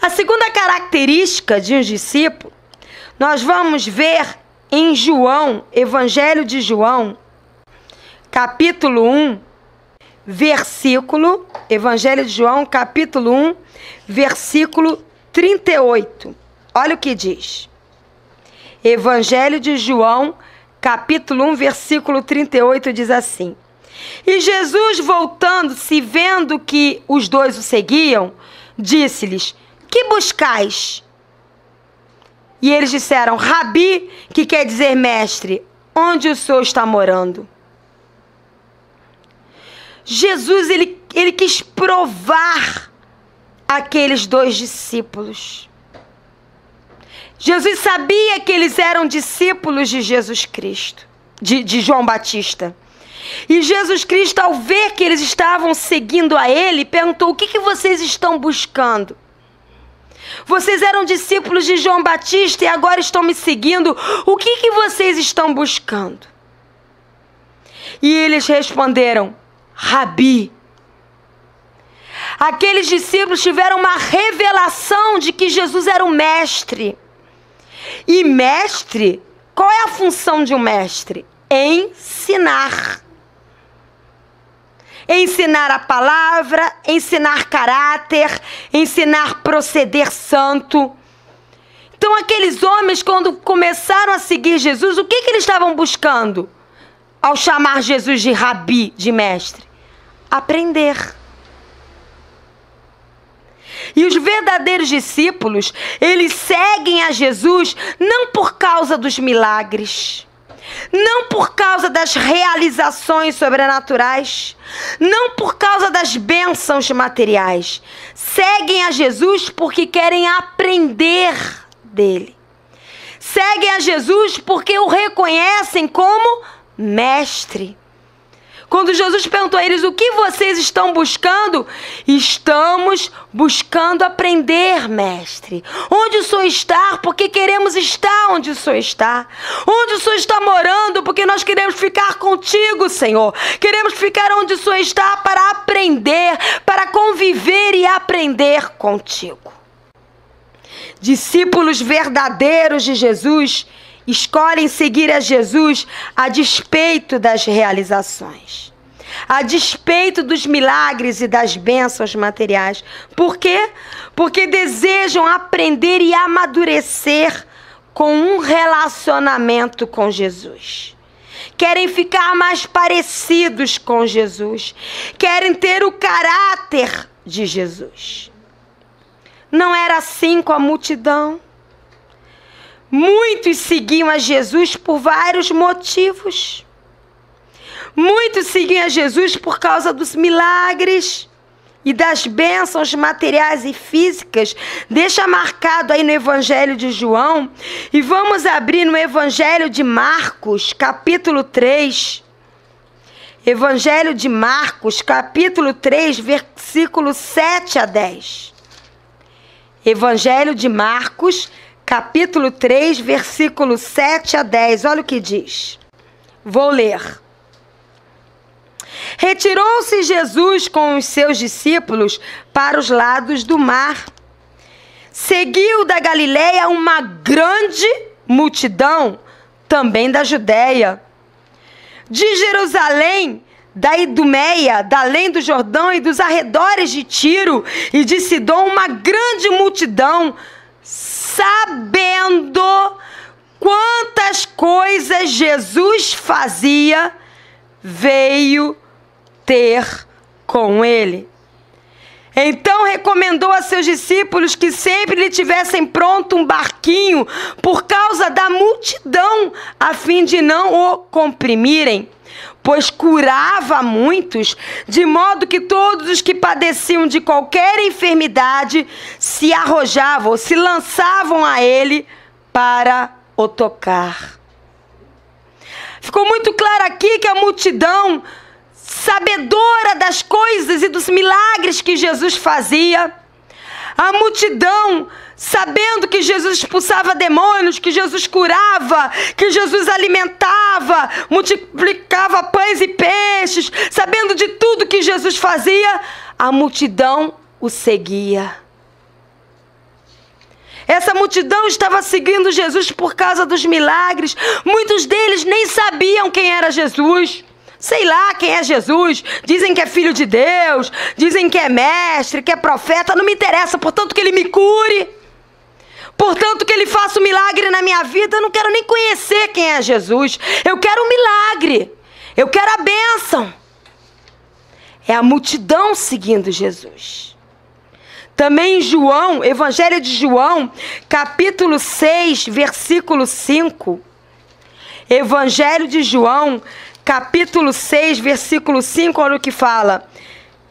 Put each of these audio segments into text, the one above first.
A segunda característica de um discípulo, nós vamos ver em João, Evangelho de João, capítulo 1, Evangelho de João, capítulo 1, versículo 38. Olha o que diz. Evangelho de João, capítulo 1, versículo 38, diz assim: E Jesus, voltando-se, vendo que os dois o seguiam, disse-lhes: Que buscais? E eles disseram: Rabi, que quer dizer mestre, onde o Senhor está morando? Jesus, ele quis provar aqueles dois discípulos. Jesus sabia que eles eram discípulos de Jesus Cristo, de João Batista. E Jesus Cristo, ao ver que eles estavam seguindo a ele, perguntou: o que vocês estão buscando? Vocês eram discípulos de João Batista e agora estão me seguindo. O que vocês estão buscando? E eles responderam: Rabi. Aqueles discípulos tiveram uma revelação de que Jesus era o mestre. E mestre, qual é a função de um mestre? Ensinar. Ensinar a palavra, ensinar caráter, ensinar proceder santo. Então aqueles homens, quando começaram a seguir Jesus, o que eles estavam buscando ao chamar Jesus de Rabi, de mestre? Aprender. E os verdadeiros discípulos, eles seguem a Jesus não por causa dos milagres, não por causa das realizações sobrenaturais, não por causa das bênçãos materiais. Seguem a Jesus porque querem aprender dele. Seguem a Jesus porque o reconhecem como mestre. Quando Jesus perguntou a eles: o que vocês estão buscando? Estamos buscando aprender, mestre. Onde o Senhor está? Porque queremos estar onde o Senhor está. Onde o Senhor está morando? Porque nós queremos ficar contigo, Senhor. Queremos ficar onde o Senhor está para aprender, para conviver e aprender contigo. Discípulos verdadeiros de Jesus escolhem seguir a Jesus a despeito das realizações, a despeito dos milagres e das bênçãos materiais. Por quê? Porque desejam aprender e amadurecer com um relacionamento com Jesus. Querem ficar mais parecidos com Jesus. Querem ter o caráter de Jesus. Não era assim com a multidão. Muitos seguiam a Jesus por vários motivos. Muitos seguiam a Jesus por causa dos milagres e das bênçãos materiais e físicas. Deixa marcado aí no Evangelho de João. E vamos abrir no Evangelho de Marcos, capítulo 3. Evangelho de Marcos, capítulo 3, versículo 7 a 10. Evangelho de Marcos, capítulo 3, versículo 7 a 10. Olha o que diz. Vou ler. Retirou-se Jesus com os seus discípulos para os lados do mar. Seguiu da Galileia uma grande multidão, também da Judéia. De Jerusalém, da Idumeia, da além do Jordão e dos arredores de Tiro e de Sidom, uma grande multidão, sabendo quantas coisas Jesus fazia, veio ter com ele. Então recomendou a seus discípulos que sempre lhe tivessem pronto um barquinho por causa da multidão, a fim de não o comprimirem, pois curava muitos, de modo que todos os que padeciam de qualquer enfermidade se arrojavam, se lançavam a ele para o tocar. Ficou muito claro aqui que a multidão, sabedora das coisas e dos milagres que Jesus fazia, a multidão, sabendo que Jesus expulsava demônios, que Jesus curava, que Jesus alimentava, multiplicava pães e peixes, sabendo de tudo que Jesus fazia, a multidão o seguia. Essa multidão estava seguindo Jesus por causa dos milagres. Muitos deles nem sabiam quem era Jesus. Sei lá quem é Jesus. Dizem que é filho de Deus, dizem que é mestre, que é profeta. Não me interessa, portanto que ele me cure, portanto que ele faça um milagre na minha vida. Eu não quero nem conhecer quem é Jesus. Eu quero um milagre, eu quero a bênção. É a multidão seguindo Jesus. Também em João, Evangelho de João, capítulo 6, versículo 5. Evangelho de João, capítulo 6, versículo 5, olha o que fala.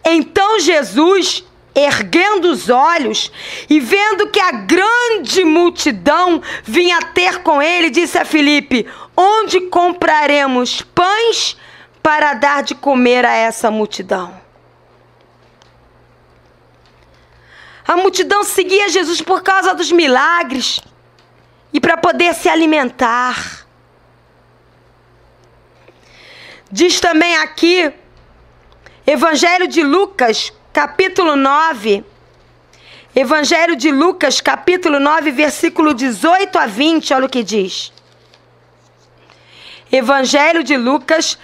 Então Jesus, erguendo os olhos e vendo que a grande multidão vinha ter com ele, disse a Filipe: onde compraremos pães para dar de comer a essa multidão? A multidão seguia Jesus por causa dos milagres e para poder se alimentar. Diz também aqui, Evangelho de Lucas, capítulo 9. Evangelho de Lucas, capítulo 9, versículo 18 a 20, olha o que diz. Evangelho de Lucas,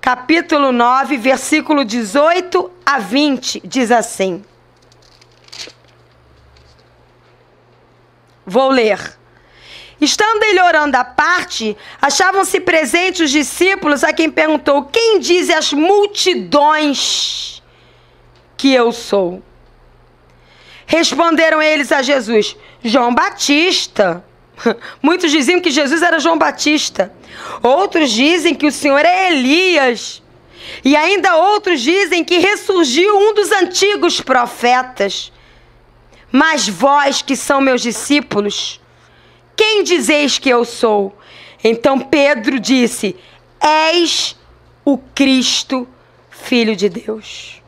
capítulo 9, versículo 18 a 20, diz assim. Vou ler. Estando ele orando à parte, achavam-se presentes os discípulos, a quem perguntou: quem diz as multidões que eu sou? Responderam eles a Jesus: João Batista. Muitos diziam que Jesus era João Batista. Outros dizem que o Senhor é Elias. E ainda outros dizem que ressurgiu um dos antigos profetas. Mas vós, que são meus discípulos, quem dizeis que eu sou? Então Pedro disse: és o Cristo, Filho de Deus.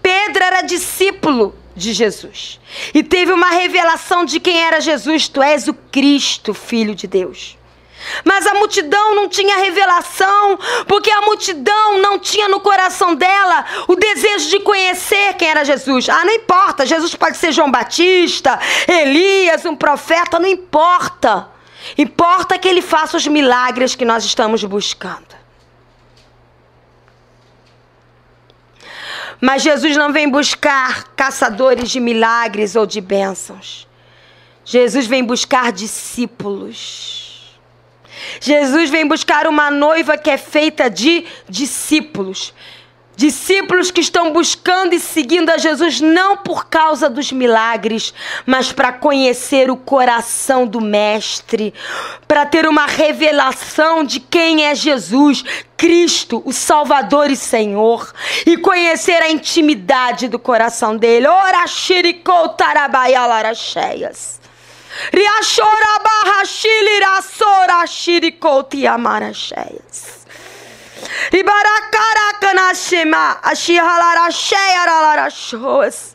Pedro era discípulo de Jesus e teve uma revelação de quem era Jesus. Tu és o Cristo, Filho de Deus. Mas a multidão não tinha revelação, porque a multidão não tinha no coração dela o desejo de conhecer quem era Jesus. Ah, não importa, Jesus pode ser João Batista, Elias, um profeta, não importa. Importa que ele faça os milagres que nós estamos buscando. Mas Jesus não vem buscar caçadores de milagres ou de bênçãos. Jesus vem buscar discípulos. Jesus vem buscar uma noiva que é feita de discípulos. Discípulos que estão buscando e seguindo a Jesus não por causa dos milagres, mas para conhecer o coração do Mestre, para ter uma revelação de quem é Jesus, Cristo, o Salvador e Senhor, e conhecer a intimidade do coração dele. Ora, xiricou, tarabaiá, laracheias. Riachora barra xiliraçora xiricouti amaracheias. Ribaracaracanaxema axihalaracheiaralarachoas.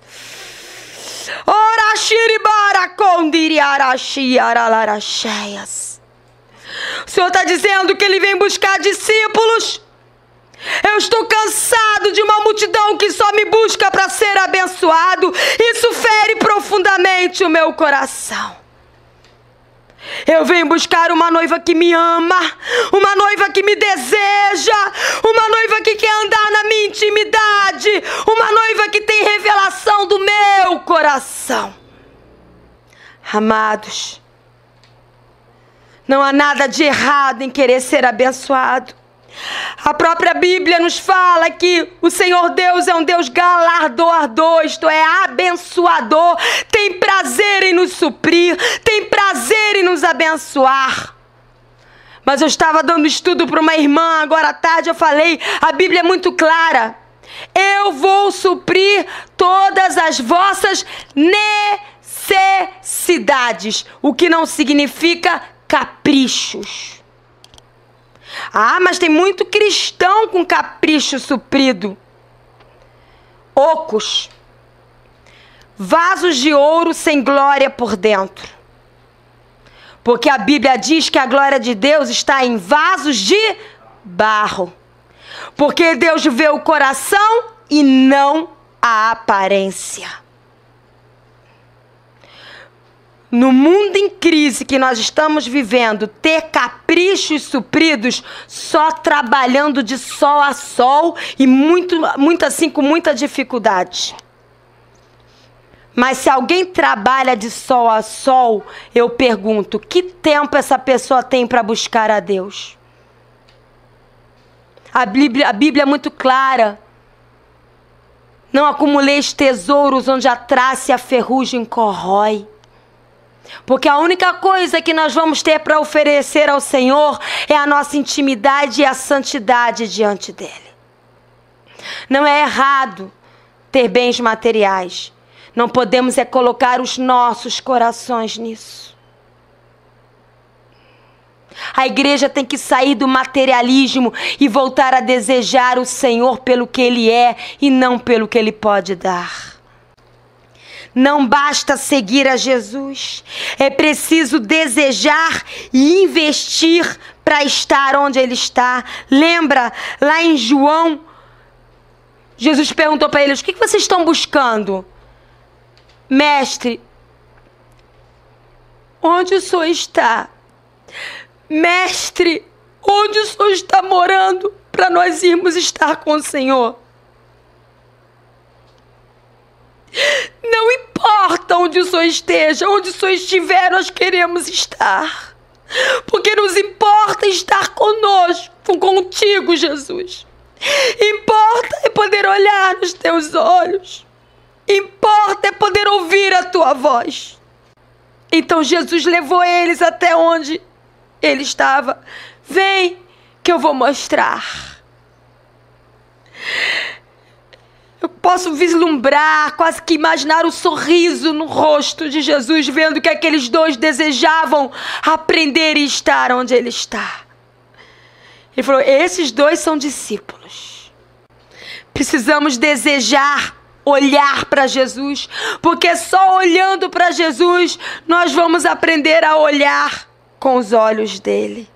Ora xiribaracondiriaraxiaralaracheias. O Senhor está dizendo que Ele vem buscar discípulos. Eu estou cansado de uma multidão que só me busca para ser abençoado. Isso fere profundamente o meu coração. Eu venho buscar uma noiva que me ama, uma noiva que me deseja, uma noiva que quer andar na minha intimidade, uma noiva que tem revelação do meu coração. Amados, não há nada de errado em querer ser abençoado. A própria Bíblia nos fala que o Senhor Deus é um Deus galardoador, isto é, abençoador, tem prazer em nos suprir, tem prazer em nos abençoar. Mas eu estava dando estudo para uma irmã agora à tarde, eu falei, a Bíblia é muito clara. Eu vou suprir todas as vossas necessidades, o que não significa caprichos. Ah, mas tem muito cristão com capricho suprido. Ocos. Vasos de ouro sem glória por dentro. Porque a Bíblia diz que a glória de Deus está em vasos de barro. Porque Deus vê o coração e não a aparência. no mundo em crise que nós estamos vivendo, ter caprichos supridos só trabalhando de sol a sol e muito assim com muita dificuldade. Mas se alguém trabalha de sol a sol, eu pergunto, que tempo essa pessoa tem para buscar a Deus? A Bíblia é muito clara. Não acumuleis tesouros onde a traça e a ferrugem corrói. Porque a única coisa que nós vamos ter para oferecer ao Senhor é a nossa intimidade e a santidade diante dEle. Não é errado ter bens materiais. Não podemos colocar os nossos corações nisso. A igreja tem que sair do materialismo e voltar a desejar o Senhor pelo que Ele é e não pelo que Ele pode dar. Não basta seguir a Jesus, é preciso desejar e investir para estar onde Ele está. Lembra, lá em João, Jesus perguntou para eles, o que vocês estão buscando? Mestre, onde o Senhor está? Mestre, onde o Senhor está morando para nós irmos estar com o Senhor? Não importa onde o Senhor esteja, onde o Senhor estiver, nós queremos estar. Porque nos importa estar conosco, contigo, Jesus. Importa é poder olhar nos teus olhos. Importa é poder ouvir a tua voz. Então Jesus levou eles até onde ele estava. Vem que eu vou mostrar. Eu posso vislumbrar, quase que imaginar o sorriso no rosto de Jesus, vendo que aqueles dois desejavam aprender e estar onde Ele está. Ele falou, esses dois são discípulos. Precisamos desejar olhar para Jesus, porque só olhando para Jesus nós vamos aprender a olhar com os olhos dele.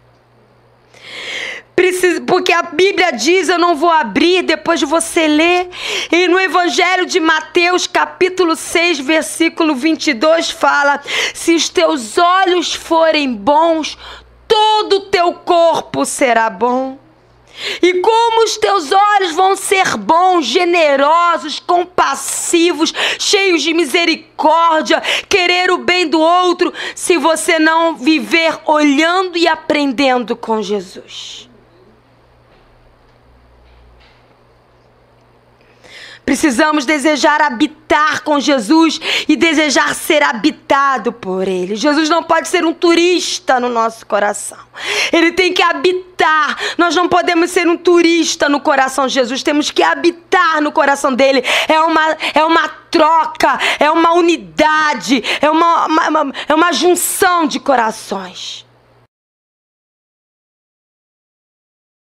Porque a Bíblia diz, eu não vou abrir, depois você lê, e no Evangelho de Mateus, capítulo 6, versículo 22, fala, se os teus olhos forem bons, todo o teu corpo será bom. E como os teus olhos vão ser bons, generosos, compassivos, cheios de misericórdia, querer o bem do outro, se você não viver olhando e aprendendo com Jesus? Precisamos desejar habitar com Jesus e desejar ser habitado por Ele. Jesus não pode ser um turista no nosso coração. Ele tem que habitar. Nós não podemos ser um turista no coração de Jesus. Temos que habitar no coração dele. É uma troca, é uma unidade, é uma junção de corações.